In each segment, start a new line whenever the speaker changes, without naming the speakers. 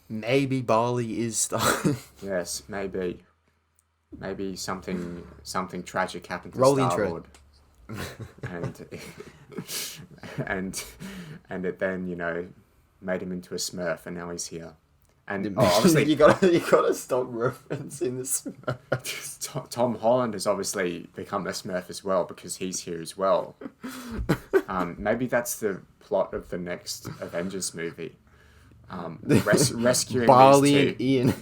maybe Barley is starting.
Yes, maybe something tragic happened to
Roll
Star
intro.
Lord, and and it then made him into a Smurf, and now he's here. And obviously,
you gotta stop referencing this.
Tom Holland has obviously become a Smurf as well because he's here as well. Maybe that's the plot of the next Avengers movie. Rescuing
Barley
these two.
Ian.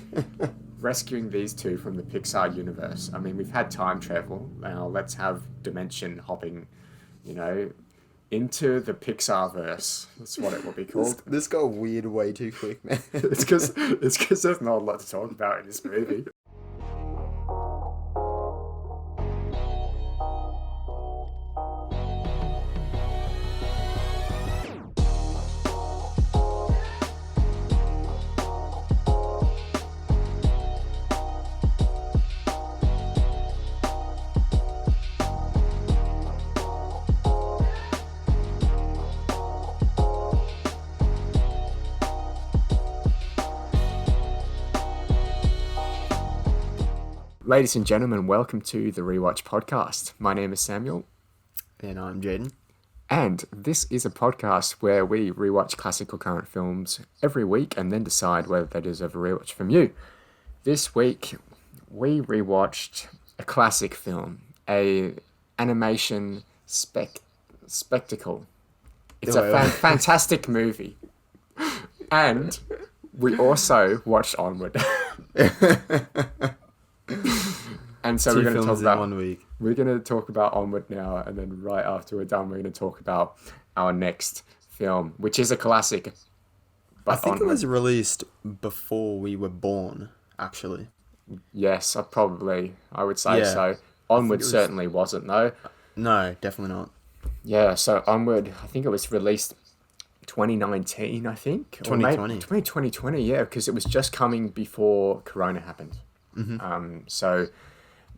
Rescuing these two from the Pixar universe. I mean, we've had time travel. Now let's have dimension hopping, into the Pixar verse. That's what it will be called.
This got weird way too quick, man.
It's because there's not a lot to talk about in this movie. Ladies and gentlemen, welcome to the Rewatch podcast. My name is Samuel.
And I'm Jayden.
And this is a podcast where we rewatch classic or current films every week and then decide whether that is of a rewatch from you. This week, we rewatched a classic film, a animation spectacle. It's a fantastic movie. And we also watched Onward. And so we're going to talk about
1 week.
We're going to talk about Onward now, and then right after we're done, we're going to talk about our next film, which is a classic.
I think it was released before we were born, actually.
Yes, I would say so. Onward certainly wasn't, though.
No, definitely not.
Yeah, so Onward, I think it was released 2019, I think.
2020.
2020, yeah, because it was just coming before Corona happened.
Mm-hmm.
So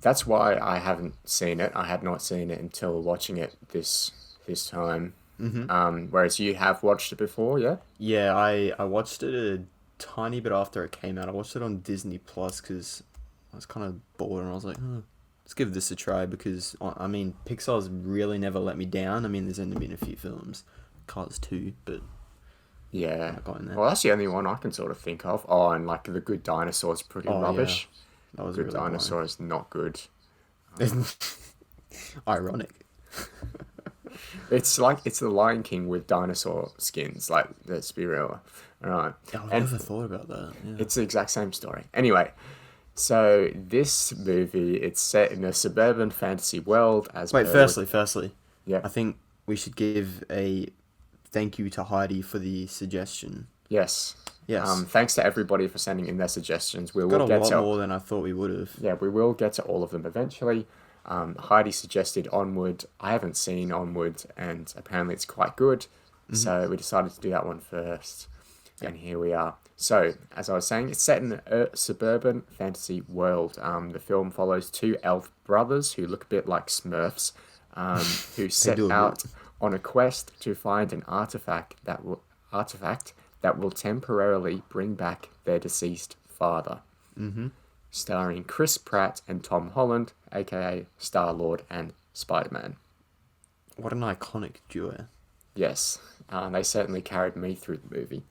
that's why I haven't seen it. I had not seen it until watching it this time.
Mm-hmm.
Whereas you have watched it before, yeah?
Yeah, I watched it a tiny bit after it came out. I watched it on Disney Plus because I was kind of bored and I was like, let's give this a try because, I mean, Pixar's really never let me down. I mean, there's only been a few films. Cars 2, but...
Yeah. Well, that's the only one I can sort of think of. Oh, and like The Good Dinosaur is pretty rubbish.
Yeah. That was
Good
really
Dinosaur is not good.
Ironic.
It's like it's the Lion King with dinosaur skins. Like, let's be real. All right.
I've never thought about that. Yeah.
It's the exact same story. Anyway, so this movie, it's set in a suburban fantasy world.
Firstly,
yeah,
I think we should give a thank you to Heidi for the suggestion.
Yes.
Yes.
Thanks to everybody for sending in their suggestions.
We will get a lot more than I thought we would have.
Yeah, we will get to all of them eventually. Heidi suggested Onward. I haven't seen Onward, and apparently it's quite good. Mm-hmm. So we decided to do that one first. Yep. And here we are. So, as I was saying, it's set in a suburban fantasy world. The film follows two elf brothers who look a bit like Smurfs, who set out on a quest to find an artifact that will temporarily bring back their deceased father.
Mm-hmm.
Starring Chris Pratt and Tom Holland, aka Star-Lord and Spider-Man.
What an iconic duo.
Yes, they certainly carried me through the movie.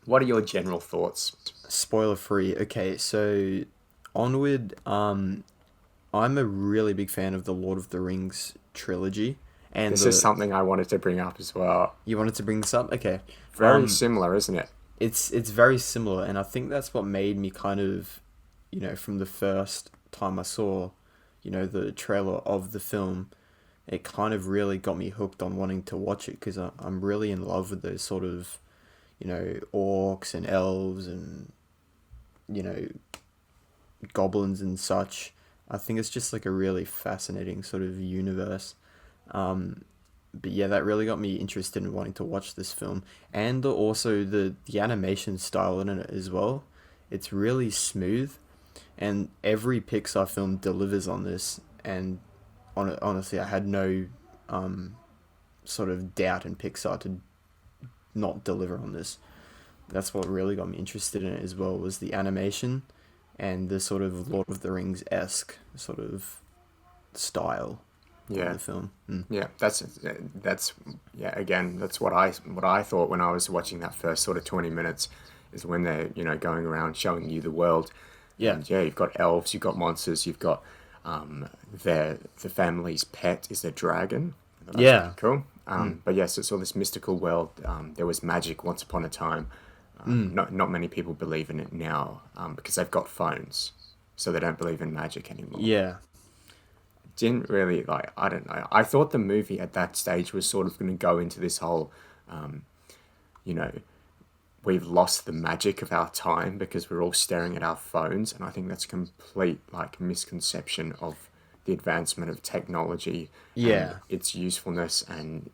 What are your general thoughts?
Spoiler free. Okay, so Onward, I'm a really big fan of the Lord of the Rings trilogy. And
this is something I wanted to bring up as well.
You wanted to bring this up? Okay.
Very similar, isn't it?
It's very similar, and I think that's what made me kind of, from the first time I saw, the trailer of the film, it kind of really got me hooked on wanting to watch it, because I'm really in love with those sort of, orcs and elves and, goblins and such. I think it's just like a really fascinating sort of universe. But yeah, that really got me interested in wanting to watch this film. And also the animation style in it as well. It's really smooth. And every Pixar film delivers on this. And honestly, I had no sort of doubt in Pixar to not deliver on this. that's what really got me interested in it as well, was the animation and the sort of Lord of the Rings-esque sort of style of the film.
Yeah, that's yeah. Again, that's what I thought when I was watching that first sort of 20 minutes, is when they're going around showing you the world.
Yeah.
And yeah, you've got elves, you've got monsters, you've got the family's pet is a dragon. That's
Yeah.
cool. But yes, it's all this mystical world. There was magic once upon a time. Not many people believe in it now because they've got phones, so they don't believe in magic anymore.
Yeah.
Didn't really I don't know. I thought the movie at that stage was sort of going to go into this whole, we've lost the magic of our time because we're all staring at our phones, and I think that's a complete misconception of the advancement of technology.
Yeah.
And its usefulness, and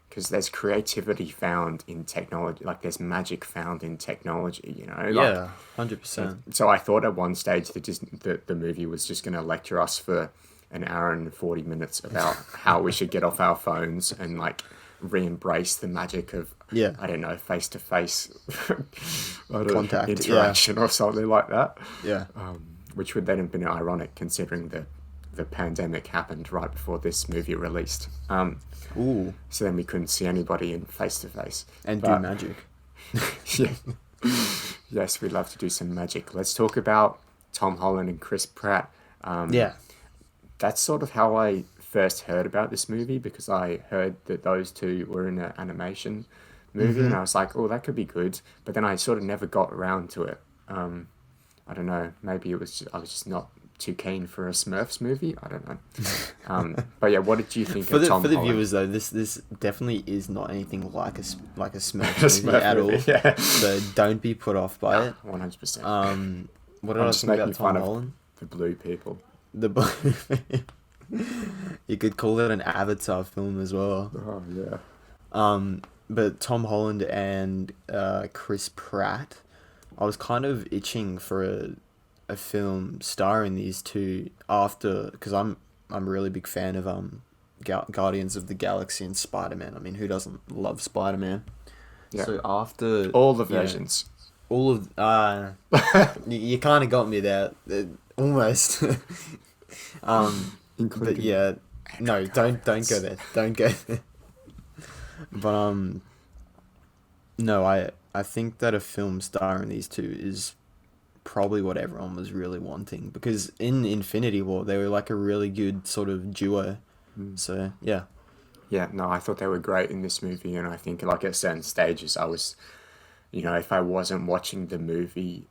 because there's creativity found in technology, there's magic found in technology,
Yeah, 100%.
So I thought at one stage that the movie was just going to lecture us for an hour and 40 minutes about how we should get off our phones and re-embrace the magic of,
Yeah.
I don't know, face-to-face
Contact,
interaction or something like that.
Yeah.
Which would then have been ironic considering the pandemic happened right before this movie released.
Ooh.
So then we couldn't see anybody in face-to-face.
And do magic.
Yeah. Yes, we'd love to do some magic. Let's talk about Tom Holland and Chris Pratt.
Yeah.
That's sort of how I first heard about this movie, because I heard that those two were in an animation movie, and I was like, oh, that could be good. But then I sort of never got around to it. I don't know. Maybe I was just not too keen for a Smurfs movie. I don't know. But yeah, what did you think of Tom
For the
Holland?
viewers though, this definitely is not anything like a Smurfs
Smurf
movie at all.
movie, yeah.
So don't be put off by it.
100%.
What did I
just
think
making
about
fun
Tom
of
Holland?
the blue people.
You could call it an Avatar film as well.
Oh yeah.
But Tom Holland and Chris Pratt, I was kind of itching for a film starring these two after, because I'm a really big fan of Guardians of the Galaxy and Spider-Man. I mean, who doesn't love Spider-Man?
Yeah.
So after
All the versions.
all of you kind of got me there, almost.
Including
But yeah, no, don't go there. Don't go there. But no, I think that a film starring these two is probably what everyone was really wanting, because in Infinity War they were like a really good sort of duo. So yeah.
Yeah, no, I thought they were great in this movie, and I think at certain stages I was, if I wasn't watching the movie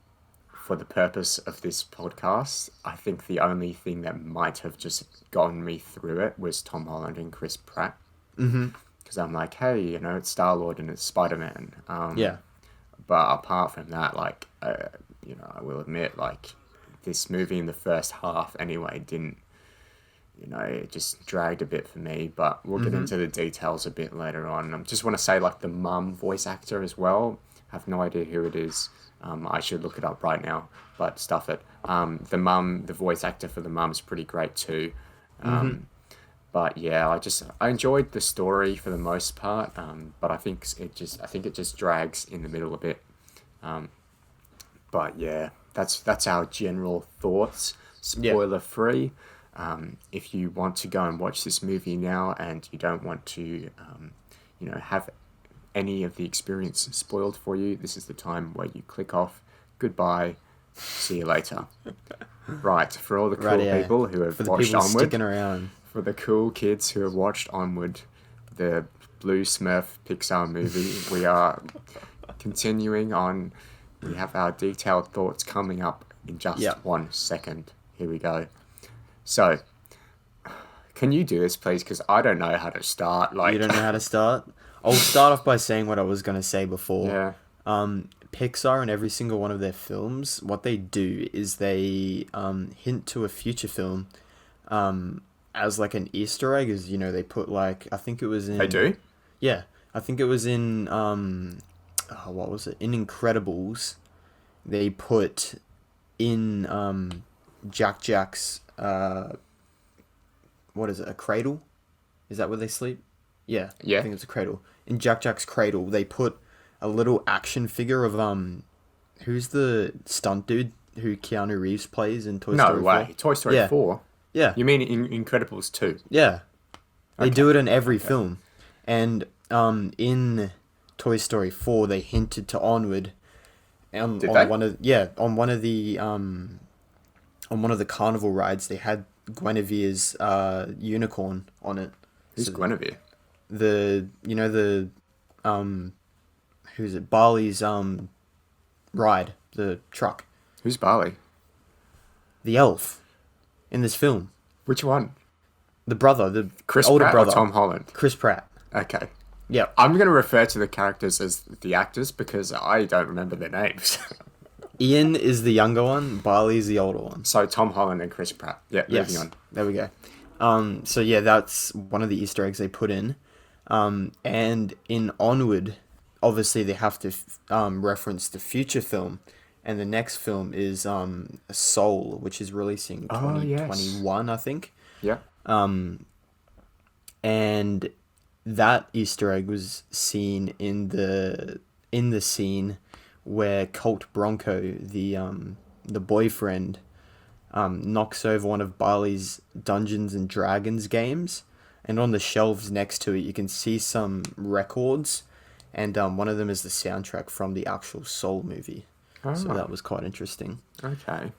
for the purpose of this podcast, I think the only thing that might have just gotten me through it was Tom Holland and Chris Pratt.
Mm-hmm.
Because I'm like, hey, it's Star-Lord and it's Spider-Man.
Yeah.
But apart from that, I will admit, this movie in the first half anyway didn't, it just dragged a bit for me. But we'll get into the details a bit later on. I just want to say, the mum voice actor as well. I have no idea who it is. I should look it up right now, but stuff it. The voice actor for the mum is pretty great too. But yeah, I enjoyed the story for the most part. But I think it just drags in the middle a bit. But yeah, that's our general thoughts. Spoiler free. If you want to go and watch this movie now and you don't want to, have any of the experience spoiled for you, this is the time where you click off. Goodbye. See you later. Right, for all the cool people who have watched Onward,
sticking around.
For the cool kids who have watched Onward, the Blue Smurf Pixar movie, we are continuing on. We have our detailed thoughts coming up in just 1 second. Here we go. So, can you do this, please? Because I don't know how to start.
You don't know how to start? I'll start off by saying what I was going to say before.
Yeah.
Pixar, in every single one of their films, what they do is they hint to a future film as an Easter egg. As they put I think it was in...
They do?
Yeah. I think it was in... what was it? In Incredibles, they put in Jack's... what is it? A cradle? Is that where they sleep? Yeah.
Yeah.
I think it's a cradle. In Jack's cradle, they put a little action figure of who's the stunt dude who Keanu Reeves plays in Toy
No
Story
way.
4?
Toy Story
Yeah.
4?
Yeah.
You mean in Incredibles 2?
Yeah. They
Okay.
do it in every film. And in Toy Story 4 they hinted to Onward on
Did they?
on one of the carnival rides they had Guinevere's unicorn on it.
Who's
So
Guinevere?
the who's it? Barley's ride, the truck.
Who's Barley?
The elf in this film.
Which one?
The brother, the
Chris
older
Pratt
brother.
or Tom Holland?
Chris Pratt.
Okay.
Yep.
I'm going to refer to the characters as the actors because I don't remember their names.
Ian is the younger one, Barley's the older one.
So Tom Holland and Chris Pratt. Yeah,
Yes.
moving on.
There we go. So yeah, that's one of the Easter eggs they put in. And in Onward, obviously they have to reference the future film. And the next film is Soul, which is releasing
Oh, yes.
2021, I think.
Yeah.
And that Easter egg was seen in the scene where Colt Bronco, the boyfriend, knocks over one of Barley's Dungeons and Dragons games, and on the shelves next to it you can see some records, and one of them is the soundtrack from the actual Soul movie. So that was quite interesting.
Okay.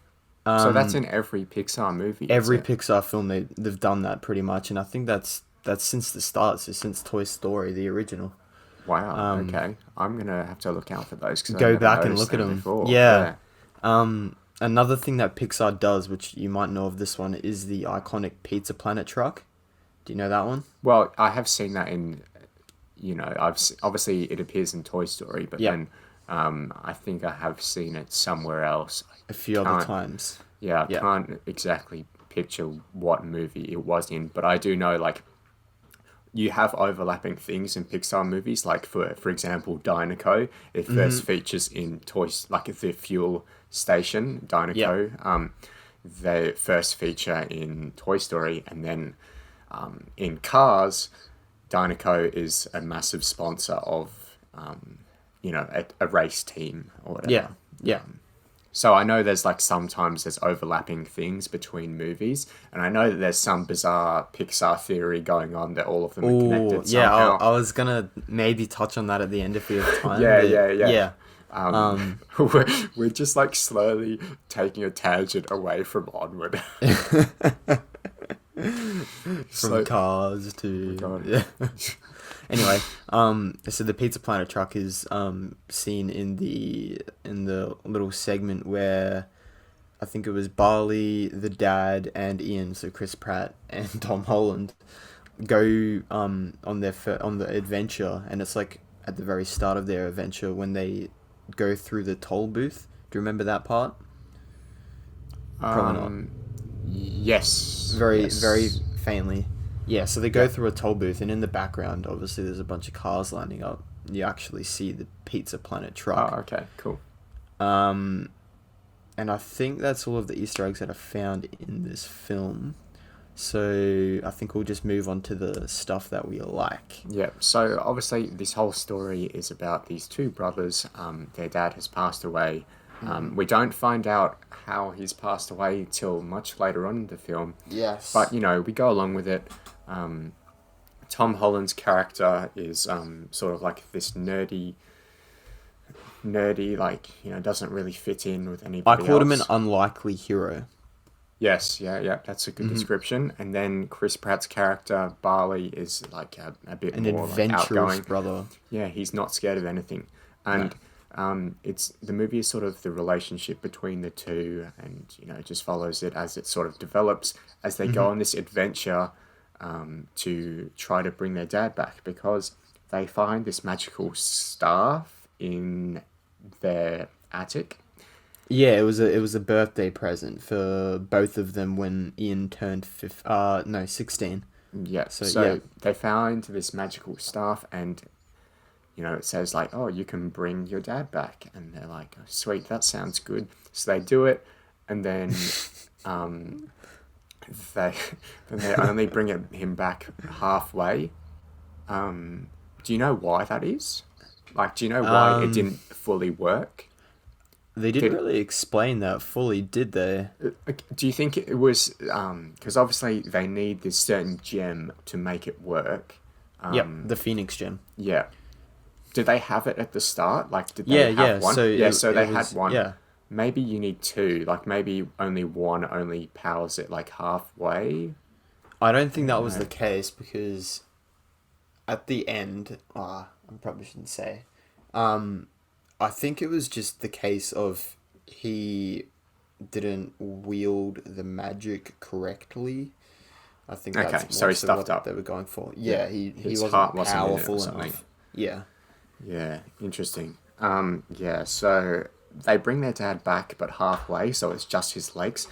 So that's in every Pixar movie. is
Every
it?
Pixar film they've done that pretty much, and I think that's since the start, so since Toy Story, the original.
Wow. Okay. I'm gonna have to look out for those. 'Cause I've
Go
never
back and
noticed
look at them.
before.
Yeah. Another thing that Pixar does, which you might know of this one, is the iconic Pizza Planet truck. Do you know that one?
Well, I have seen that in, obviously it appears in Toy Story, but
Yeah.
then I think I have seen it somewhere else.
A few other
Can't-
times.
Yeah, I
Yeah.
can't exactly picture what movie it was in, but I do know like you have overlapping things in Pixar movies. Like for example, Dinoco. It first features in like the fuel station, Dinoco. They first feature in Toy Story, and then in Cars, Dinoco is a massive sponsor of a race team or whatever.
Yeah. Yeah.
So I know there's like sometimes there's overlapping things between movies, and I know that there's some bizarre Pixar theory going on that all of them are
Ooh,
connected
yeah.
somehow.
I was gonna maybe touch on that at the end if we have time.
Yeah,
but
yeah. We're just like slowly taking a tangent away from Onward.
From Cars to
God.
yeah. Anyway, so the Pizza Planet truck is seen in the little segment where I think it was Barley, the dad, and Ian, so Chris Pratt and Tom Holland, go on the adventure, and it's like at the very start of their adventure when they go through the toll booth. Do you remember that part? Probably not.
Yes.
Very faintly. Yeah, so they go through a toll booth, and in the background, obviously, there's a bunch of cars lining up. You actually see the Pizza Planet truck.
Oh, okay, cool.
And I think that's all of the Easter eggs that are found in this film. So I think we'll just move on to the stuff that we like.
Yeah, so obviously this whole story is about these two brothers. Their dad has passed away. We don't find out how he's passed away till much later on in the film.
Yes.
But, we go along with it. Tom Holland's character is sort of like this nerdy, like, doesn't really fit in with
I
anybody
called him
else.
an unlikely hero.
Yes, yeah, that's a good description. And then Chris Pratt's character, Barley, is like a bit
An
more like
adventurous
outgoing.
brother.
Yeah, he's not scared of anything. And the movie is sort of the relationship between the two, and it just follows it as it sort of develops as they go on this adventure to try to bring their dad back, because they find this magical staff in their attic.
Yeah, it was a birthday present for both of them when Ian turned 16.
Yeah,
So,
so
yeah.
they found this magical staff, and it says like, oh, you can bring your dad back, and they're like, oh, sweet, that sounds good. So they do it, and then they only bring him back halfway. Do you know why that is? Like, do you know why it didn't fully work?
They didn't
Did,
really explain that fully, did they?
do you think it was because obviously they need this certain gem to make it work?
Yep, the Phoenix Gem.
Yeah. Did they have it at the start? Like, did
Yeah,
they have
yeah.
one?
So
Yeah,
it,
so
it
they had
was
one.
yeah.
Maybe you need two. Like, maybe only one only powers it like halfway.
I don't think that was
know.
the case because at the end, I probably shouldn't say. I think it was just the case of he didn't wield the magic correctly. I think
Okay,
that's
so he
mostly
stuffed
what
up.
they were going for. Yeah, he
His
wasn't
heart wasn't in it or
powerful
something.
enough. Yeah.
Yeah, interesting. Yeah, so they bring their dad back, but halfway, so it's just his legs.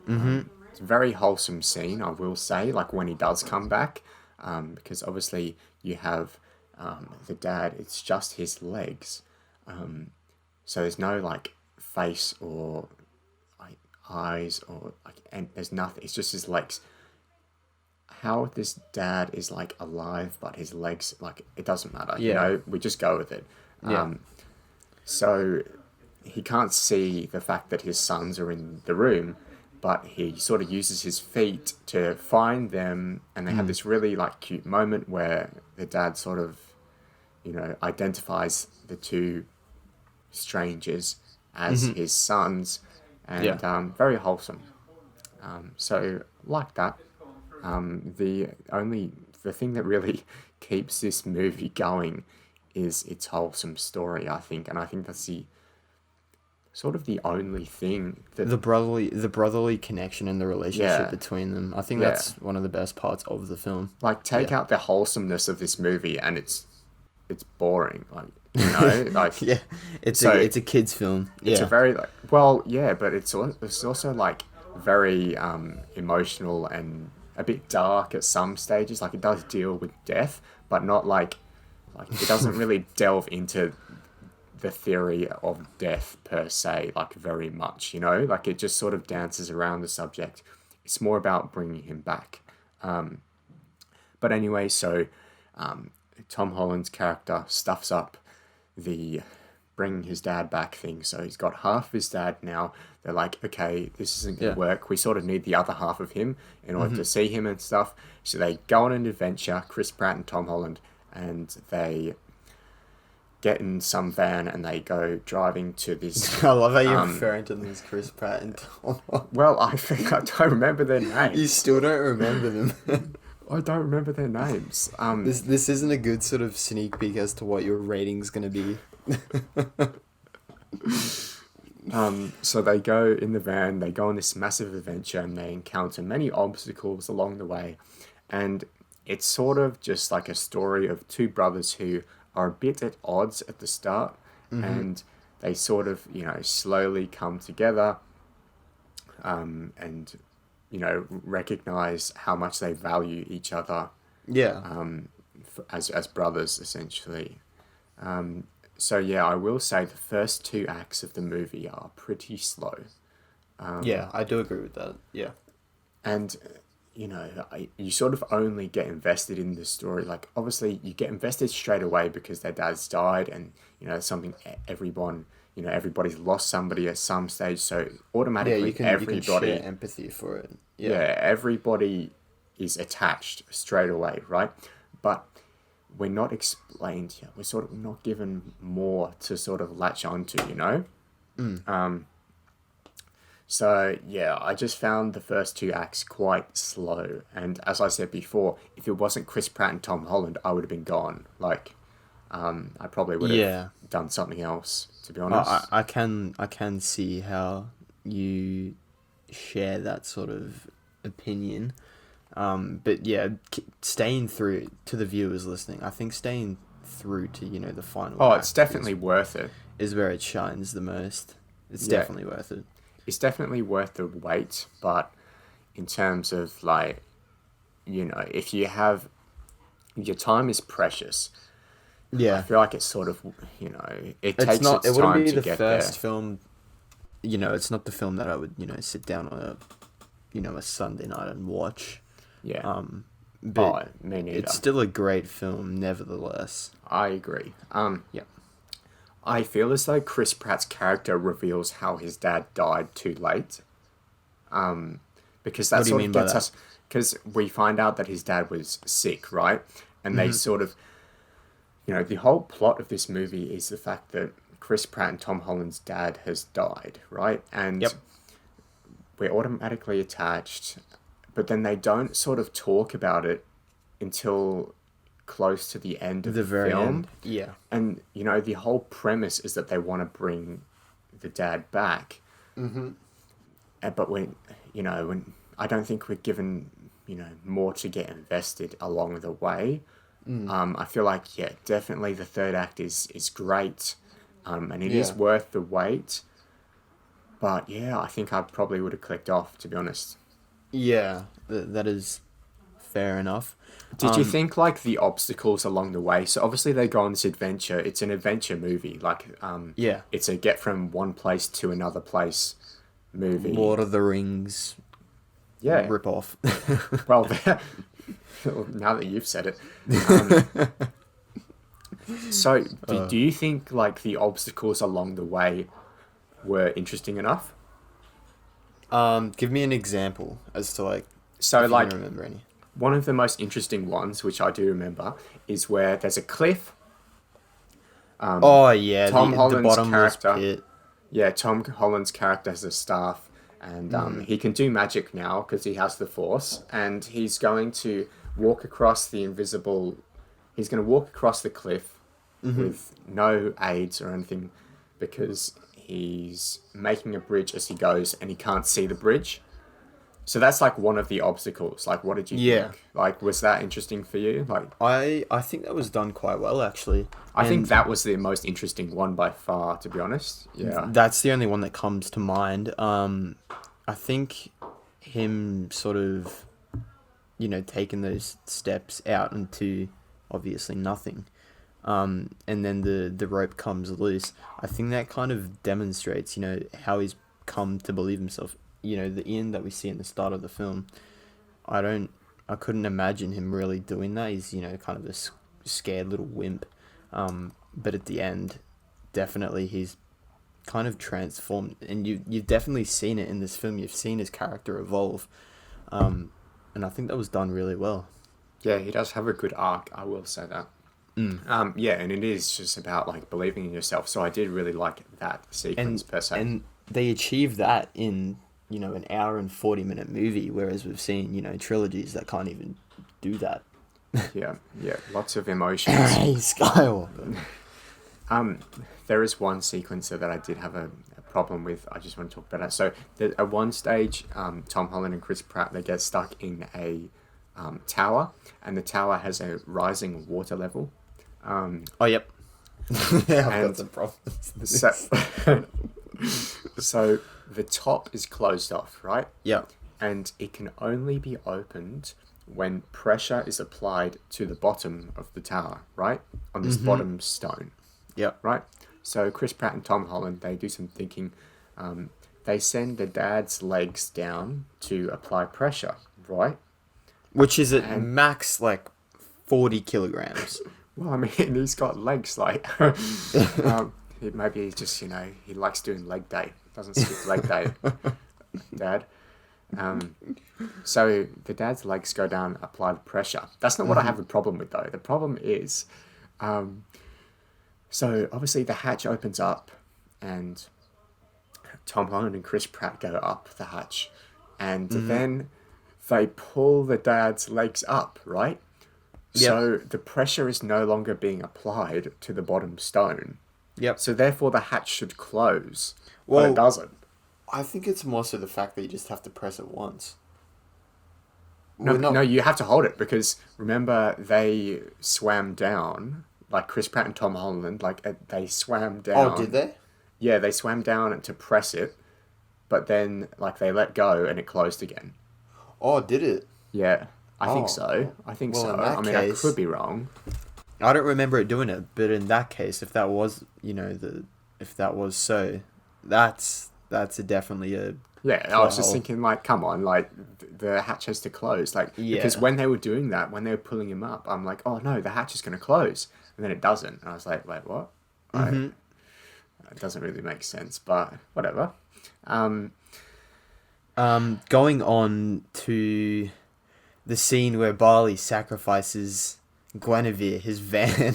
It's a very wholesome scene, I will say, like when he does come back, because obviously you have the dad, it's just his legs. So there's no like face or like eyes or like, and there's nothing, it's just his legs. How this dad is like alive, but his legs, like, it doesn't matter, you
Yeah.
know, we just go with it.
Yeah.
So he can't see the fact that his sons are in the room, but he sort of uses his feet to find them, and they have this really like cute moment where the dad sort of, you know, identifies the two strangers as his sons, and
Yeah.
very wholesome. So like that. The thing that really keeps this movie going is its wholesome story, I think, and I think that's the sort of the only thing that
The brotherly connection and the relationship
Yeah.
between them. I think
Yeah.
that's one of the best parts of the film.
like take
Yeah.
out the wholesomeness of this movie and it's boring, like, you know, like
Yeah, it's
So-
a kids film.
it's
Yeah,
a very like, well, yeah, but it's also like very emotional and a bit dark at some stages. Like, it does deal with death, but not like it doesn't really delve into the theory of death per se, like, very much, you know, like it just sort of dances around the subject. It's more about bringing him back. But anyway, so Tom Holland's character stuffs up the bringing his dad back thing. So he's got half of his dad now. They're like, okay, this isn't going to work. We sort of need the other half of him in order to see him and stuff. So they go on an adventure, Chris Pratt and Tom Holland, and they get in some van and they go driving to this.
I love how you're referring to them as Chris Pratt and Tom Holland.
Well, I think I don't remember their names.
You still don't remember them.
I don't remember their names.
This isn't a good sort of sneak peek as to what your rating's gonna be.
So they go in the van, they go on this massive adventure, and they encounter many obstacles along the way. And it's sort of just like a story of two brothers who are a bit at odds at the start, and they sort of, you know, slowly come together, and, you know, recognize how much they value each other
Yeah.
as brothers, essentially. So yeah, I will say the first two acts of the movie are pretty slow.
Yeah, I do agree with that. Yeah.
And, you know, you sort of only get invested in the story. Like, obviously, you get invested straight away because their dads died, and, you know, something everybody's lost somebody at some stage. So
Yeah,
automatically,
you can
everybody,
share empathy for it.
yeah, everybody is attached straight away, right? But we're not explained yet. We're sort of not given more to sort of latch onto, you know? So, yeah, I just found the first two acts quite slow. And as I said before, if it wasn't Chris Pratt and Tom Holland, I would have been gone. Like, I probably would have done something else, to be honest.
I can see how you share that sort of opinion. But yeah, staying through to the viewers listening, I think staying through to, you know, the final.
Oh, it's
act
definitely worth it.
is where it shines the most. It's
Yeah.
definitely worth it.
It's definitely worth the wait, but in terms of, like, you know, if you have your time is precious. I
Yeah,
feel like it's sort of, you know, it
it's
takes
not.
its
It wouldn't
time
be
to
the
get
first
there.
film. You know, it's not the film that I would, you know, sit down on a Sunday night and watch.
Yeah.
But
Oh, me neither.
it's still a great film, nevertheless.
I agree.
Yeah.
I feel as though Chris Pratt's character reveals how his dad died too late. Because that
What do you
sort
mean
of
by
gets
that?
us. Because we find out that his dad was sick, right? And they sort of, the whole plot of this movie is the fact that Chris Pratt and Tom Holland's dad has died, right? And
Yep.
we're automatically attached, but then they don't sort of talk about it until close to the end of
The
the
very
film.
end. Yeah.
And, the whole premise is that they want to bring the dad back. But when I don't think we're given, more to get invested along the way. I feel like, yeah, definitely the third act is great. And it is
Yeah.
worth the wait. But yeah, I think I probably would have clicked off, to be honest.
Yeah, that is fair enough.
Did you think like the obstacles along the way? So obviously they go on this adventure. It's an adventure movie. Like
Yeah.
it's a get from one place to another place movie.
Lord of the Rings
Yeah.
rip off.
Well, now that you've said it. Um, so do you think like the obstacles along the way were interesting enough?
Give me an example as to like
So
if you
like
can remember any.
one of the most interesting ones, which I do remember, is where there's a cliff.
Oh yeah,
Tom
the
Holland's
bottomless
character.
pit.
Yeah, Tom Holland's character has a staff, and he can do magic now because he has the Force, and he's going to walk across the invisible. He's going to walk across the cliff with no aids or anything, because he's making a bridge as he goes, and he can't see the bridge. So that's like one of the obstacles. Like, what did you think? Like, was that interesting for you? Like,
I think that was done quite well actually.
I think
And
that was the most interesting one by far, to be honest. Yeah.
that's the only one that comes to mind. I think him sort of, taking those steps out into obviously nothing, and then the rope comes loose. I think that kind of demonstrates, how he's come to believe himself. The Ian that we see in the start of the film, I couldn't imagine him really doing that. He's, kind of a scared little wimp. But at the end, definitely he's kind of transformed, and you've definitely seen it in this film. You've seen his character evolve, and I think that was done really well.
Yeah, he does have a good arc, I will say that. Yeah, and it is just about like believing in yourself. So I did really like that sequence per se.
And they achieved that in an hour and 40-minute movie, whereas we've seen trilogies that can't even do that.
Yeah, lots of emotions.
Hey, Skywalker.
There is one sequence that I did have a problem with. I just want to talk about it. So at one stage, Tom Holland and Chris Pratt, they get stuck in a tower, and the tower has a rising water level.
Oh, yep. Yeah, I've
And
got some problems.
So, so the top is closed off, right?
Yeah.
And it can only be opened when pressure is applied to the bottom of the tower, right? On this bottom stone,
Yep.
right? So Chris Pratt and Tom Holland, they do some thinking. They send the dad's legs down to apply pressure, right?
Which is at max, 40 kilograms.
Well, I mean, he's got legs, like... maybe he's just, he likes doing leg day. Doesn't skip leg day, Dad. So the dad's legs go down, apply the pressure. That's not what I have a problem with, though. The problem is, so obviously the hatch opens up, and Tom Holland and Chris Pratt go up the hatch, and then they pull the dad's legs up, right?
Yep.
So the pressure is no longer being applied to the bottom stone.
Yep.
So therefore the hatch should close, but
Well,
it doesn't.
I think it's more so the fact that you just have to press it once.
No, you have to hold it, because remember they swam down, like Chris Pratt and Tom Holland, they swam down.
Oh, did they?
Yeah, they swam down to press it, but then they let go and it closed again.
Oh, did it?
Yeah, I think
Oh.
so. I think
Well,
so.
in that
I mean, I
case-
could be wrong.
I don't remember it doing it, but in that case, if that was, if that was so, that's definitely a...
Yeah, I was just
Well-
thinking, come on, the hatch has to close. Because
Yeah.
when they were doing that, when they were pulling him up, I'm like, oh no, the hatch is going to close. And then it doesn't. And I was like, wait, what? It doesn't really make sense, but whatever.
Going on to the scene where Barley sacrifices Guinevere, his van.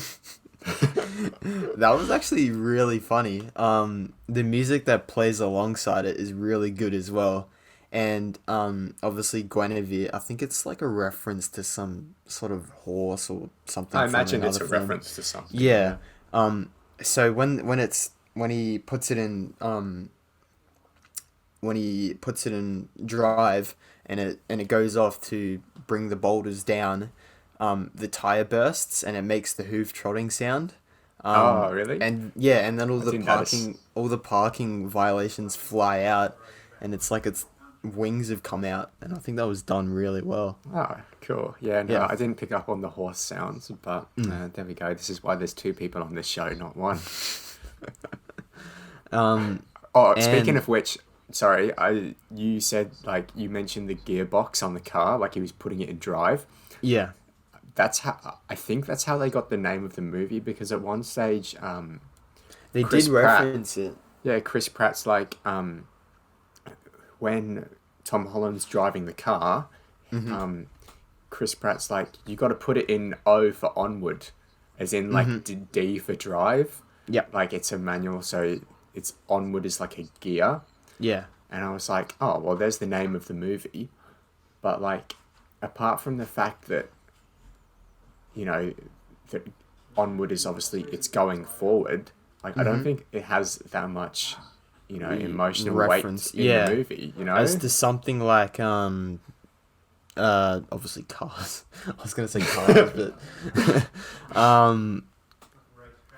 That was actually really funny. The music that plays alongside it is really good as well. And obviously Guinevere, I think it's like a reference to some sort of horse or something.
I
from
imagine it's a
another film.
reference to something.
Yeah. So when he puts it in drive and it goes off to bring the boulders down, the tire bursts and it makes the hoof trotting sound.
Oh, really?
And yeah, and then
I didn't notice.
all the parking violations fly out, and it's like its wings have come out, and I think that was done really well.
Oh, cool. Yeah, no,
Yeah.
I didn't pick up on the horse sounds, but there we go. This is why there's two people on this show, not one. Oh, speaking
And
of which, sorry, you said, like, you mentioned the gearbox on the car, like he was putting it in drive.
yeah,
I think that's how they got the name of the movie, because at one stage,
they
Chris
did
Pratt-
reference it.
yeah, Chris Pratt's like, when Tom Holland's driving the car, Chris Pratt's like, you got to put it in O for onward, as in like D for drive.
Yep.
Like it's a manual, so it's onward is like a gear.
Yeah.
And I was like, oh, well, there's the name of the movie. But like, apart from the fact that, you know, that onward is obviously, it's going forward. Like, I don't think it has that much, you know, emotional
Reference,
weight in
yeah.
the movie, you know?
As to something like obviously Cars. I was gonna say Cars,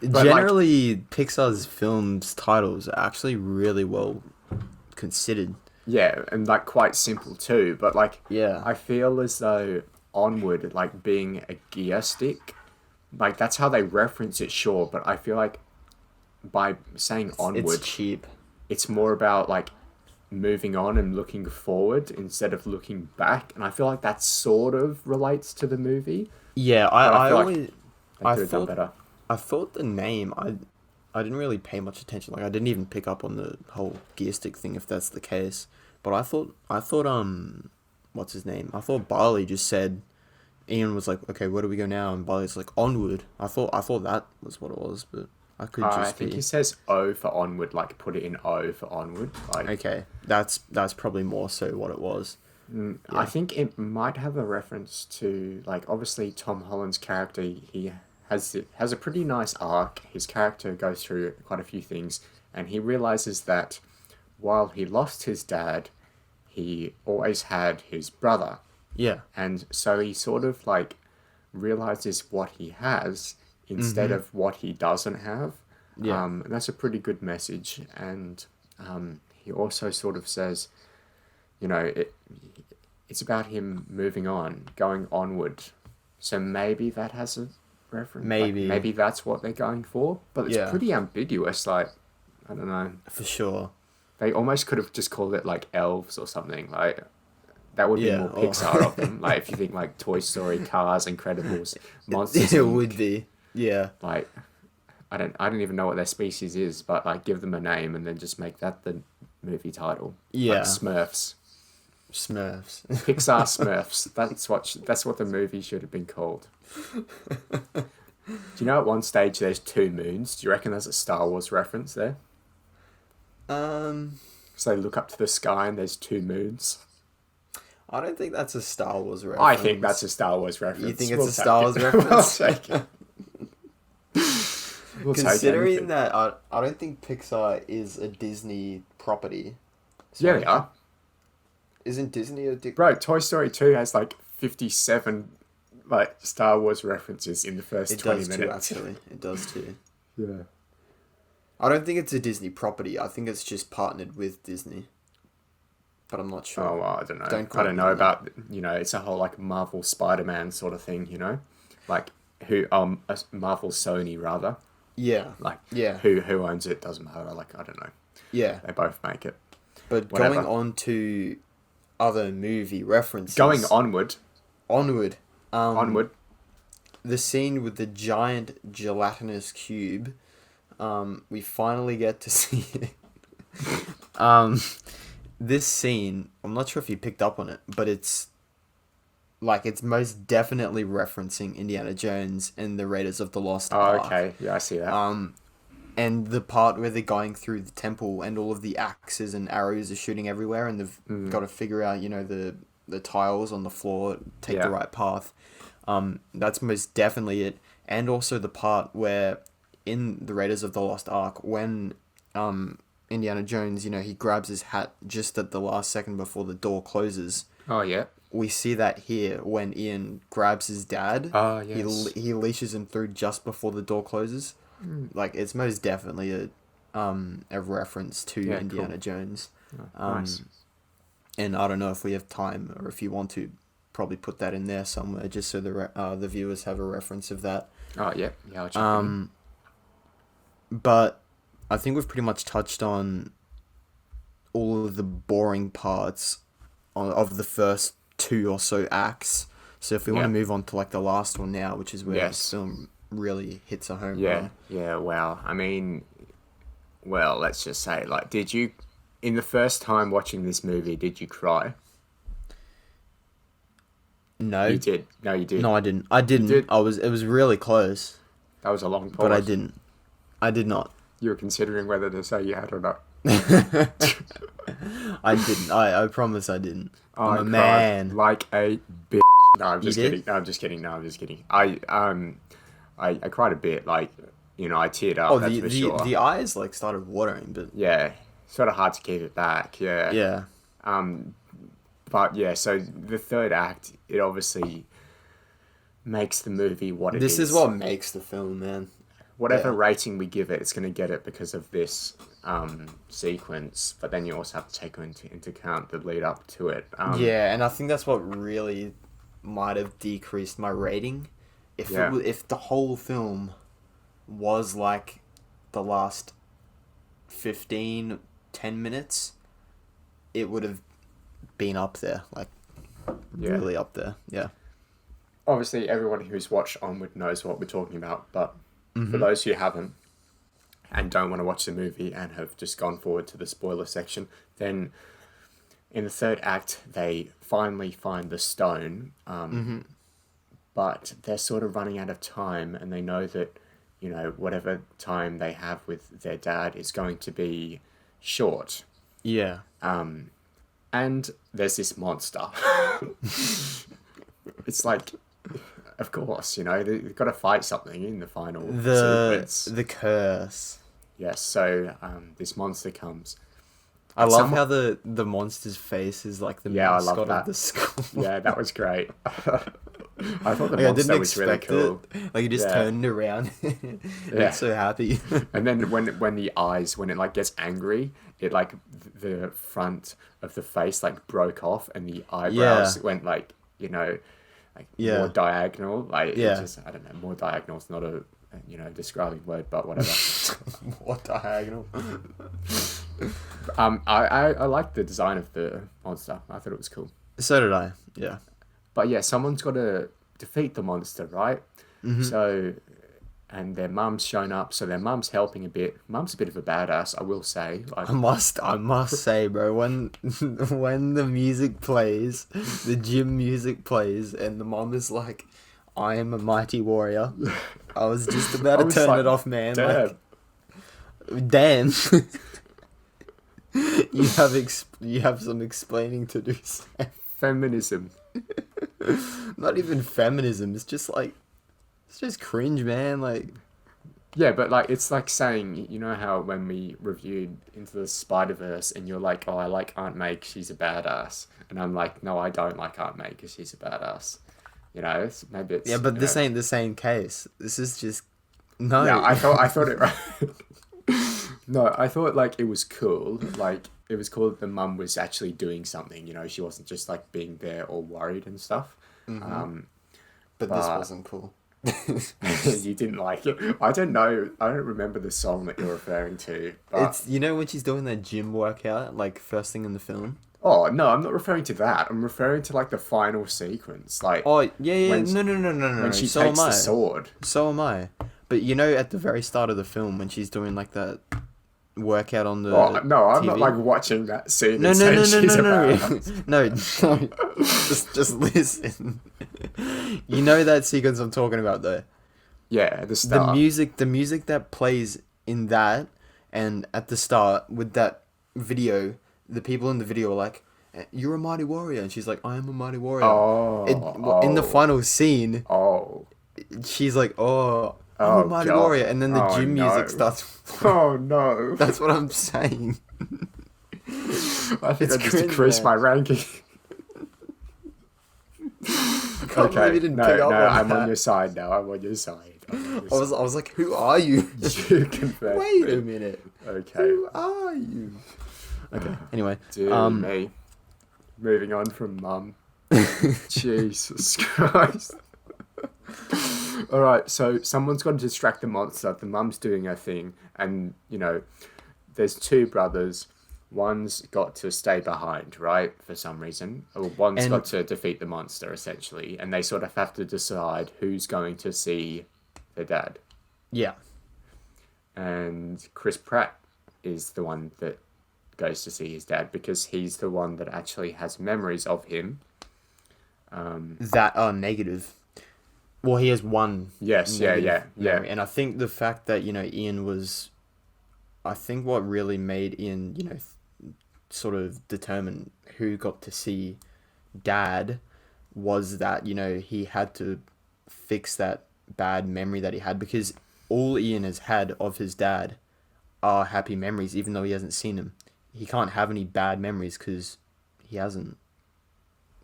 but generally Pixar's films titles are actually really well considered.
Yeah, and like quite simple too, but like,
Yeah.
I feel as though onward, like being a gear stick, like that's how they reference it, sure, but I feel like by saying onward,
It's cheap.
it's more about like moving on and looking forward instead of looking back, and I feel like that sort of relates to the movie.
Yeah,
But I
I
feel like
always
They
I
could have done
thought
better.
I thought the name I didn't really pay much attention. Like I didn't even pick up on the whole gear stick thing if that's the case. But I thought what's his name? I thought Barley just said Ian was like, okay, where do we go now? And Barley's like, onward. I thought that was what it was, but I could
I
just
think
be
he says O for onward, like put it in O for onward. Like,
okay. That's probably more so what it was.
I think it might have a reference to, like, obviously Tom Holland's character, he has a pretty nice arc. His character goes through quite a few things, and he realizes that while he lost his dad, he always had his brother.
Yeah.
And so he sort of, like, realizes what he has instead of what he doesn't have.
Yeah.
And that's a pretty good message. And he also sort of says, you know, it's about him moving on, going onward. So maybe that has a reference.
Maybe.
Like, maybe that's what they're going for. But it's
Yeah.
pretty ambiguous. Like, I don't know.
For sure.
They almost could have just called it, like, elves or something. Like, that would be
Yeah,
more
or-
Pixar of them. Like, if you think, like, Toy Story, Cars, Incredibles, Monsters,
It
Inc.
would be. Yeah.
Like, I don't even know what their species is, but like give them a name and then just make that the movie title.
Yeah.
Like Smurfs.
Smurfs.
Pixar Smurfs. That's what the movie should have been called. Do you know at one stage there's two moons? Do you reckon there's a Star Wars reference there? So they look up to the sky and there's two moons.
I don't think that's a Star Wars reference.
I think that's a Star Wars reference.
You think it's
We'll
a Star Wars
take it.
reference?
We'll take it. We'll take
Considering
anything.
that I don't think Pixar is a Disney property. So
Yeah, they are.
Isn't Disney a
Bro, Toy Story 2 has like 57 like Star Wars references in the first
It
20
does too,
minutes.
actually. It does too.
Yeah.
I don't think it's a Disney property. I think it's just partnered with Disney. But I'm not sure.
Oh, well, I don't know.
Don't
I
quote
don't
me
know
on that.
about, you know, it's a whole like Marvel Spider-Man sort of thing, you know? Like Marvel Sony rather.
Yeah.
Like
Yeah.
who owns it doesn't matter. Like I don't know.
Yeah.
They both make it.
But
Whatever.
going on to other movie references.
Going onward.
Onward.
Onward.
The scene with the giant gelatinous cube we finally get to see it. um, this scene, I'm not sure if you picked up on it, but it's most definitely referencing Indiana Jones and the Raiders of the Lost Ark.
Okay. Yeah, I see that.
And the part where they're going through the temple and all of the axes and arrows are shooting everywhere, and they've got to figure out, the tiles on the floor, take the right path. That's most definitely it. And also the part where in the Raiders of the Lost Ark, when Indiana Jones, he grabs his hat just at the last second before the door closes.
Oh, yeah.
We see that here when Ian grabs his dad.
Oh, yes.
He leashes him through just before the door closes. Like, it's most definitely a reference to Indiana Jones.
Oh, nice.
And I don't know if we have time or if you want to probably put that in there somewhere just so the viewers have a reference of that.
Oh, yeah. Yeah, I'll check it in.
But I think we've pretty much touched on all of the boring parts of the first 2 or so acts. So if we want to move on to like the last one now, which is where this film really hits a home run.
Yeah, wow. I mean, well, let's just say, like, did you, in the first time watching this movie, did you cry?
No.
You did. No, you did.
No, I didn't. It was really close.
That was a long pause.
But I didn't. I did not.
You were considering whether to say you had or not.
I didn't. I promise I didn't.
I'm a
man.
Like a bitch. No, I'm just kidding. No, I'm just kidding. I cried a bit. Like, I teared up. That's for sure.
The eyes like started watering, but
yeah, sort of hard to keep it back. Yeah.
Yeah.
But yeah, so the third act, it obviously makes the movie what it is.
This is what makes the film, man.
Whatever rating we give it, it's going to get it because of this sequence. But then you also have to take into account the lead up to it.
Yeah, and I think that's what really might have decreased my rating. If the whole film was like the last 10 minutes, it would have been up there, like really up there. Yeah.
Obviously, everyone who's watched Onward knows what we're talking about, but for those who haven't and don't want to watch the movie and have just gone forward to the spoiler section, then in the third act, they finally find the stone, but they're sort of running out of time, and they know that, whatever time they have with their dad is going to be short.
Yeah.
And there's this monster. It's like, of course, they've got to fight something in the final sequence.
The curse.
Yes, so this monster comes.
I love how the monster's face is like the mascot of the school.
Yeah, that was great. I thought the monster was really cool.
Like, he just turned around. It's so happy.
And then when the eyes, when it like gets angry, it like the front of the face like broke off, and the eyebrows went like more diagonal. Like it just, I don't know, more diagonal is not a describing word, but whatever.
More diagonal.
I liked the design of the monster. I thought it was cool.
So did I. Yeah.
But yeah, someone's got to defeat the monster, right? Mm-hmm. So, and their mum's shown up, so their mum's helping a bit. Mum's a bit of a badass, I will say. Like,
I must say, bro, when the music plays, the gym music plays, and the mum is like, "I am a mighty warrior," I was just about to turn it off, man.
Damn.
Like, damn. You have some explaining to do.
Feminism.
Not even feminism. It's just cringe, man. Like,
yeah, but like it's like saying, how when we reviewed Into the Spider-Verse, and you're like, "Oh, I like Aunt May 'cause she's a badass," and I'm like, "No, I don't like Aunt May 'cause she's a badass." Maybe it's
but this ain't the same case. This is just no.
Yeah, I thought it. No, I thought like it was cool. Like it was cool that the mum was actually doing something. She wasn't just like being there all worried and stuff.
Mm-hmm. But this wasn't cool.
You didn't like it. I don't know. I don't remember the song that you're referring to. But...
It's when she's doing that gym workout, like first thing in the film.
Oh no, I'm not referring to that. I'm referring to like the final sequence. Like
no. When
she takes the sword.
So am I. But you know, at the very start of the film, when she's doing like that workout on the
Oh no, I'm not
TV.
like watching that scene.
No,
and
no,
saying
no, no,
she's
no,
a
no,
badass.
no, no. Just listen. You know that sequence I'm talking about, though.
Yeah, at the
The
start.
music that plays in that, and at the start with that video, the people in the video are like, "You're a mighty warrior," and she's like, "I am a mighty warrior." In the final scene,
Oh.
she's like, "Oh, I'm
Oh
a mighty
god.
warrior," and then the
Oh,
gym
no.
music starts.
Oh no.
That's what I'm saying.
I think
It's
I just
cringe,
decreased
man.
my ranking.
Can't believe you didn't pick up on
I'm
that.
on your side now. I'm on your side.
I was like, "Who are you?"
You confess.
Wait a minute.
Okay.
Who are you? Okay. Anyway,
Dear me. Moving on from Mum. Jesus Christ. Alright, so someone's got to distract the monster. The mum's doing her thing. And, you know, there's two brothers. One's got to stay behind, right? For some reason. Or one's
And-
got to defeat the monster, essentially. And they sort of have to decide who's going to see their dad.
yeah.
And Chris Pratt is the one that goes to see his dad because he's the one that actually has memories of him.
That are negative. Well, he has one.
Yes,
negative
yeah.
memory. And I think the fact that, you know, Ian was, I think what really made Ian, you know, sort of determine who got to see dad was that, you know, he had to fix that bad memory that he had, because all Ian has had of his dad are happy memories, even though he hasn't seen him. He can't have any bad memories because he hasn't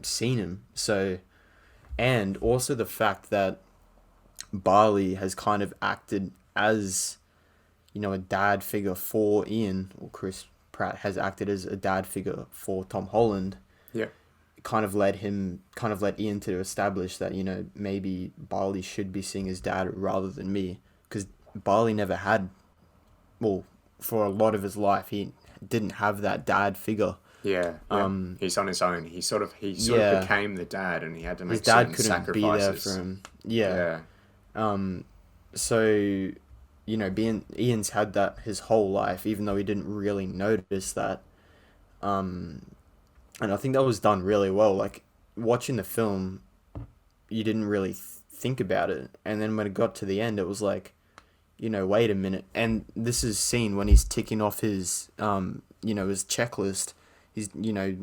seen him. So, and also the fact that Barley has kind of acted as, you know, a dad figure for Ian, or Chris Pratt has acted as a dad figure for Tom Holland.
Yeah.
Kind of led Ian to establish that, you know, maybe Barley should be seeing his dad rather than me, because Barley never had, well, for a lot of his life, he didn't have that dad figure.
Yeah. He's on his own. He sort of
Yeah.
became the dad, and he had to make
His dad
certain
couldn't be there
sacrifices.
for him.
Yeah.
So, you know, Ian's had that his whole life, even though he didn't really notice that. And I think that was done really well. Like, watching the film, you didn't really think about it. And then when it got to the end, it was like, you know, wait a minute. And this is seen when he's ticking off his, you know, his checklist. He's, you know,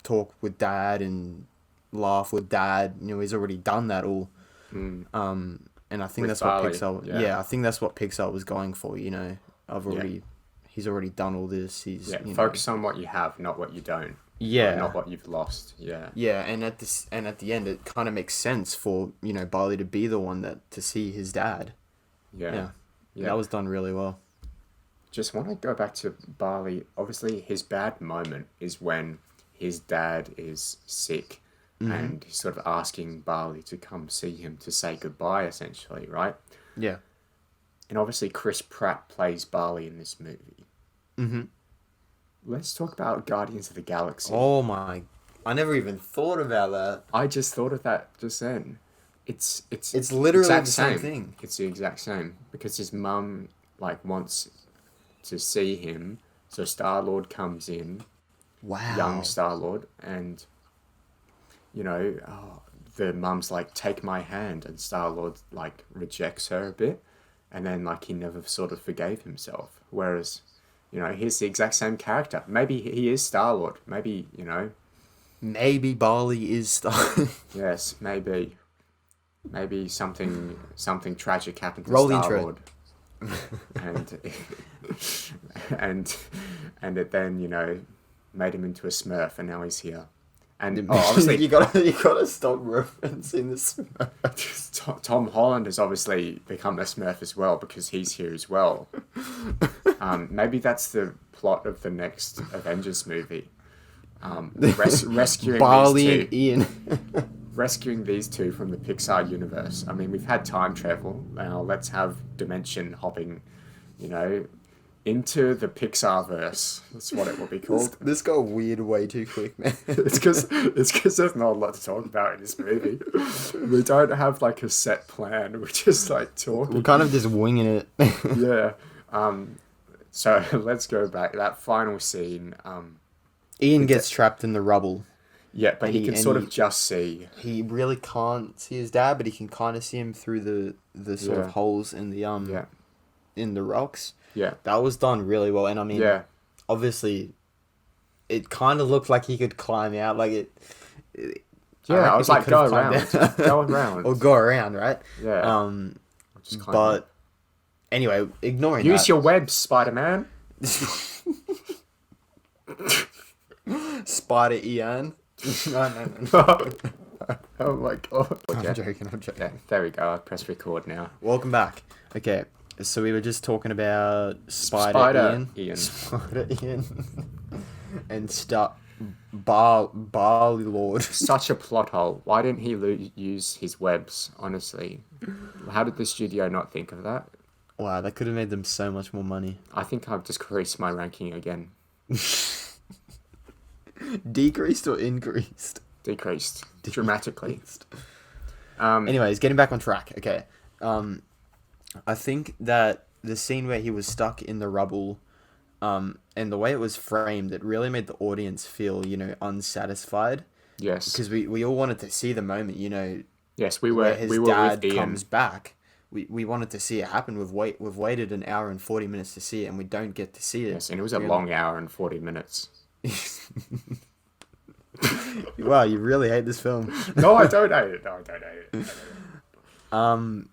talk with dad and laugh with dad. You know, he's already done that all. And I think
With
that's
Barley,
what Pixar.
yeah.
Yeah, I think that's what Pixar was going for. You know, he's already done all this. He's
Yeah.
you know,
Focus on what you have, not what you don't.
yeah,
Not what you've lost. Yeah.
yeah, and at the end, it kind of makes sense for, you know, Barley to be the one to see his dad.
Yeah.
Yeah, that was done really well.
Just want to go back to Barley. Obviously, his bad moment is when his dad is sick and he's sort of asking Barley to come see him to say goodbye, essentially, right?
Yeah.
And obviously, Chris Pratt plays Barley in this movie.
Mm-hmm.
Let's talk about Guardians of the Galaxy.
Oh my! I never even thought about that.
I just thought of that just then. It's
literally
exact
the same thing.
It's the exact same because his mum wants to see him, so Star-Lord comes in,
Wow.
young Star-Lord, and you know, the mum's like, take my hand, and Star-Lord rejects her a bit, and then he never sort of forgave himself. Whereas, you know, he's the exact same character. Maybe he is Star-Lord. Maybe, you know.
Maybe Barley is Star.
Yes, maybe. Maybe something tragic happened to
Roll the
Star-Lord. and it then, you know, made him into a Smurf, and now he's here. And obviously,
you gotta stop referencing this.
Tom Holland has obviously become a Smurf as well because he's here as well. Maybe that's the plot of the next Avengers movie. Rescuing
Barley
these
and
two.
Ian.
Rescuing these two from the Pixar universe. I mean, we've had time travel. Now let's have dimension hopping, you know, into the Pixar verse. That's what it will be called.
This got weird way too quick, man.
It's because there's not a lot to talk about in this movie. We don't have like a set plan. We're just like talking.
We're kind of just winging it.
Yeah. So let's go back. That final scene.
Ian gets trapped in the rubble.
Yeah, but he can sort of just see.
He really can't see his dad, but he can kind of see him through the sort of holes in the in the rocks.
Yeah.
That was done really well, and I mean, obviously, it kind of looked like he could climb out, like it.
I was like, go around,
or go around, right?
Yeah.
But anyway, ignoring
use
that,
your webs, Spider-Man.
Spider Ian. No.
Oh my god.
I'm joking.
Yeah, there we go. I press record now.
Welcome back. Okay, so we were just talking about Spider Ian. Spider Ian. And Barley Lord.
Such a plot hole. Why didn't he use his webs, honestly? How did the studio not think of that?
Wow, that could have made them so much more money.
I think I've just increased my ranking again.
Decreased or increased?
Decreased. Dramatically.
Anyways, getting back on track. Okay. I think that the scene where he was stuck in the rubble, and the way it was framed, it really made the audience feel, unsatisfied.
Yes.
Because we all wanted to see the moment,
Yes,
where
his
dad
with Ian.
comes back. We wanted to see it happen. We've waited an hour and 40 minutes to see it, and we don't get to see it.
Yes, and it was a long hour and 40 minutes.
Wow, you really hate this film.
No, I don't hate it.
And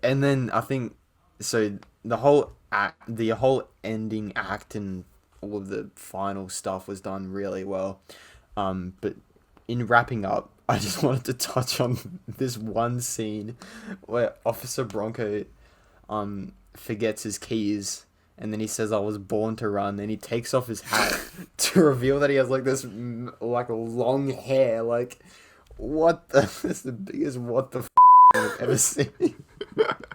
then I think so. The whole ending act and all of the final stuff was done really well. But in wrapping up, I just wanted to touch on this one scene where Officer Bronco forgets his keys. And then he says, "I was born to run." And he takes off his hat to reveal that he has like this like long hair. Like, what the? It's the biggest what the I've ever seen. Like,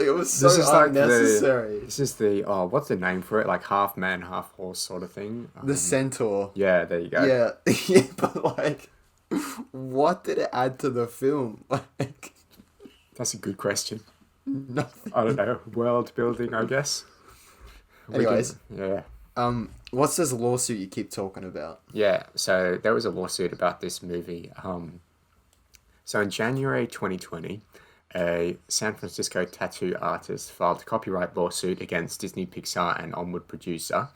it was so unnecessary.
This is the what's the name for it? Like half man, half horse sort of thing.
The centaur.
Yeah, there you go.
Yeah, but like, what did it add to the film? Like,
that's a good question.
Nothing.
I don't know. World building, I guess.
Anyways.
Yeah.
What's this lawsuit you keep talking about?
Yeah, so there was a lawsuit about this movie. So in January 2020, a San Francisco tattoo artist filed a copyright lawsuit against Disney, Pixar, and Onward producer.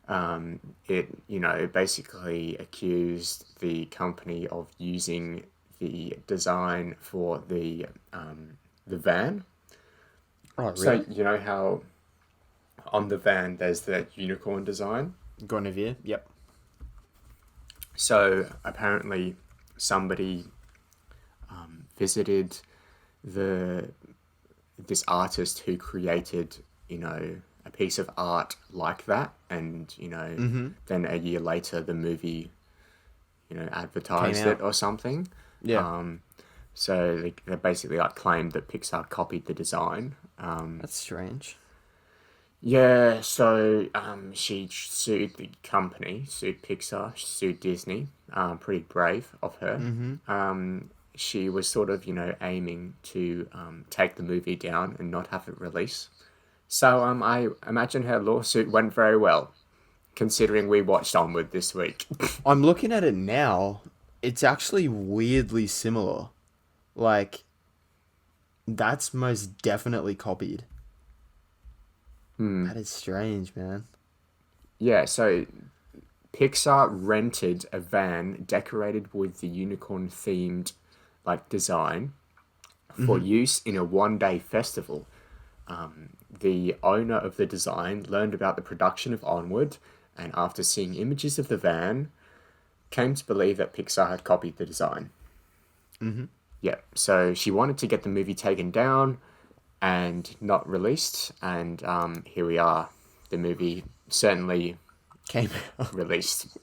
It basically accused the company of using the design for the van.
Oh, really?
So you know how on the van there's that unicorn design?
Guinevere, yep.
So apparently somebody visited this artist who created, a piece of art like that, and then a year later the movie, advertised it or something.
Yeah.
So they basically claimed that Pixar copied the design.
That's strange.
Yeah, so she sued the company, sued Pixar, sued Disney. Pretty brave of her.
Mm-hmm.
She was sort of, aiming to take the movie down and not have it release. So I imagine her lawsuit went very well, considering we watched Onward this week.
I'm looking at it now. It's actually weirdly similar. Like, that's most definitely copied. That is strange, man.
Yeah, so Pixar rented a van decorated with the unicorn-themed design for use in a one-day festival. The owner of the design learned about the production of Onward, and after seeing images of the van, came to believe that Pixar had copied the design.
Mm-hmm.
Yeah, so she wanted to get the movie taken down and not released, and here we are. The movie certainly
came out.
Released.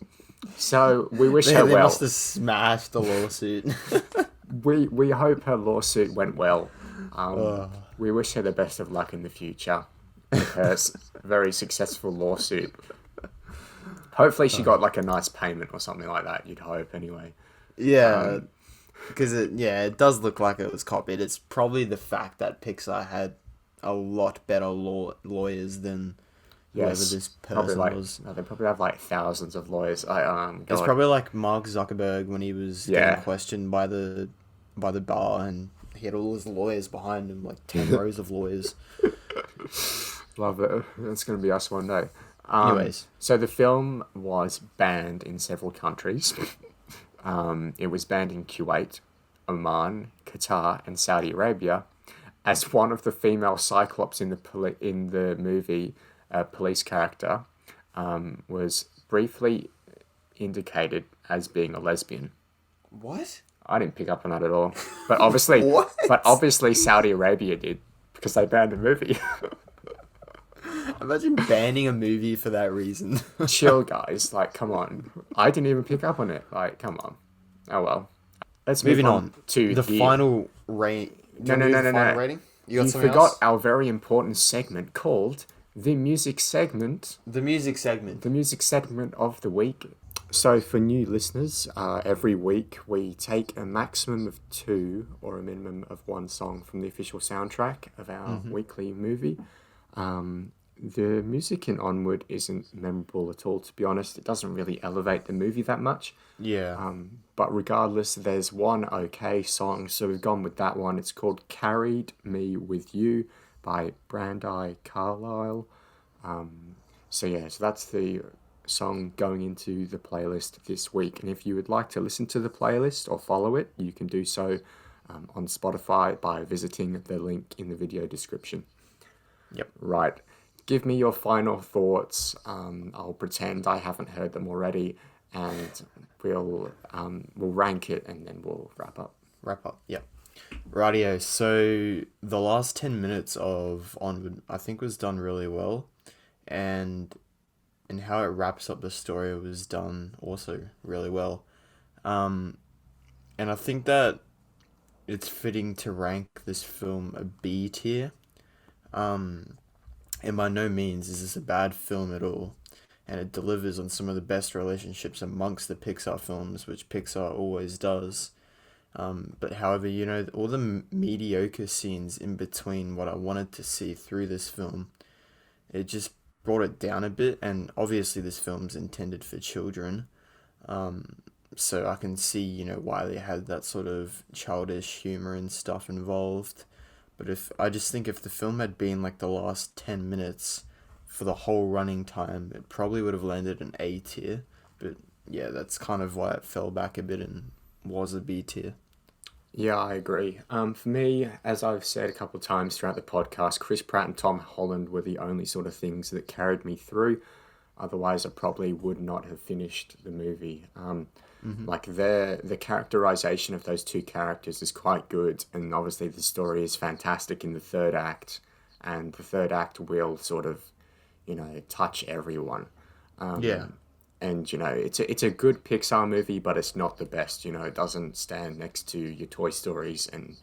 So we wish her well.
They must have smashed the lawsuit.
We hope her lawsuit went well. We wish her the best of luck in the future. with her very successful lawsuit. Hopefully she got like a nice payment or something like that, you'd hope anyway.
Yeah, because it does look like it was copied. It's probably the fact that Pixar had a lot better lawyers than whoever this person was.
No, they probably have like thousands of lawyers.
It's probably like Mark Zuckerberg when he was getting questioned by the bar, and he had all his lawyers behind him, like 10 rows of lawyers.
Love it. That's going to be us one day.
Anyways.
So the film was banned in several countries. It was banned in Kuwait, Oman, Qatar, and Saudi Arabia. As one of the female Cyclops in the movie, a police character, was briefly indicated as being a lesbian.
What?
I didn't pick up on that at all. But obviously, obviously Saudi Arabia did, because they banned the movie.
Imagine banning a movie for that reason.
Chill, guys. Like, come on. I didn't even pick up on it. Like, come on. Oh, well. Let's move on to
the final rating.
No.
Rating?
You forgot our very important segment called the music segment.
The music segment.
The music segment of the week. So, for new listeners, every week we take a maximum of 2 or a minimum of 1 song from the official soundtrack of our weekly movie. The music in Onward isn't memorable at all, to be honest. It doesn't really elevate the movie that much.
Yeah.
But regardless, there's one okay song, so we've gone with that one. It's called Carried Me With You by Brandi Carlile. So that's the song going into the playlist this week. And if you would like to listen to the playlist or follow it, you can do so on Spotify by visiting the link in the video description.
Yep.
Right. Give me your final thoughts. I'll pretend I haven't heard them already, and we'll rank it, and then we'll wrap up.
Yep. Rightio. So the last 10 minutes of Onward, I think, was done really well, and how it wraps up the story was done also really well. And I think that it's fitting to rank this film a B tier. And by no means is this a bad film at all, and it delivers on some of the best relationships amongst the Pixar films, which Pixar always does. But however, all the mediocre scenes in between what I wanted to see through this film, it just brought it down a bit, and obviously this film's intended for children, so I can see, why they had that sort of childish humor and stuff involved. But if the film had been like the last 10 minutes for the whole running time, it probably would have landed an A tier. But yeah, that's kind of why it fell back a bit and was a B tier.
Yeah, I agree. For me, as I've said a couple of times throughout the podcast, Chris Pratt and Tom Holland were the only sort of things that carried me through. Otherwise, I probably would not have finished the movie. Like the characterization of those two characters is quite good, and obviously the story is fantastic in the third act, and the third act will sort of, touch everyone.
Yeah.
And, it's a good Pixar movie, but it's not the best. It doesn't stand next to your Toy Stories and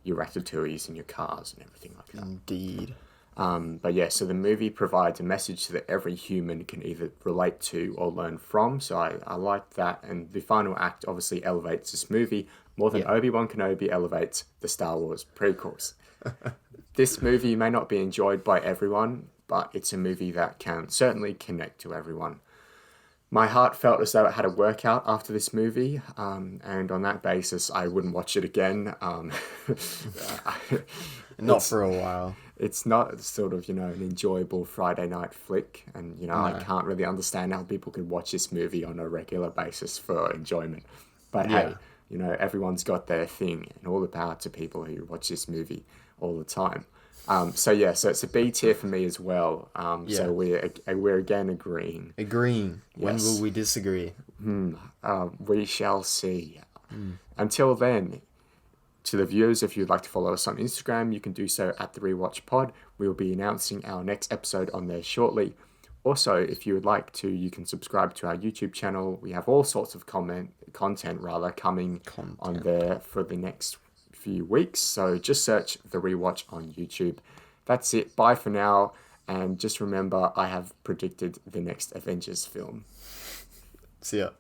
your Ratatouilles and your Cars and everything like that.
Indeed.
But yeah, so the movie provides a message that every human can either relate to or learn from. So I like that. And the final act obviously elevates this movie more than Obi-Wan Kenobi elevates the Star Wars prequels. This movie may not be enjoyed by everyone, but it's a movie that can certainly connect to everyone. My heart felt as though it had a workout after this movie, and on that basis, I wouldn't watch it again.
Not for a while.
It's not sort of, an enjoyable Friday night flick, and,
No.
I can't really understand how people could watch this movie on a regular basis for enjoyment. But
Yeah.
hey, everyone's got their thing, and all the power to people who watch this movie all the time. So it's a B tier for me as well. So we're again agreeing.
When
Yes.
will we disagree?
We shall see. Until then, to the viewers, if you'd like to follow us on Instagram, you can do so at TheRewatch Pod. We'll be announcing our next episode on there shortly. Also, if you would like to, you can subscribe to our YouTube channel. We have all sorts of content coming on there for the next few weeks. So just search The Rewatch on YouTube. That's it. Bye for now. And just remember, I have predicted the next Avengers film.
See ya.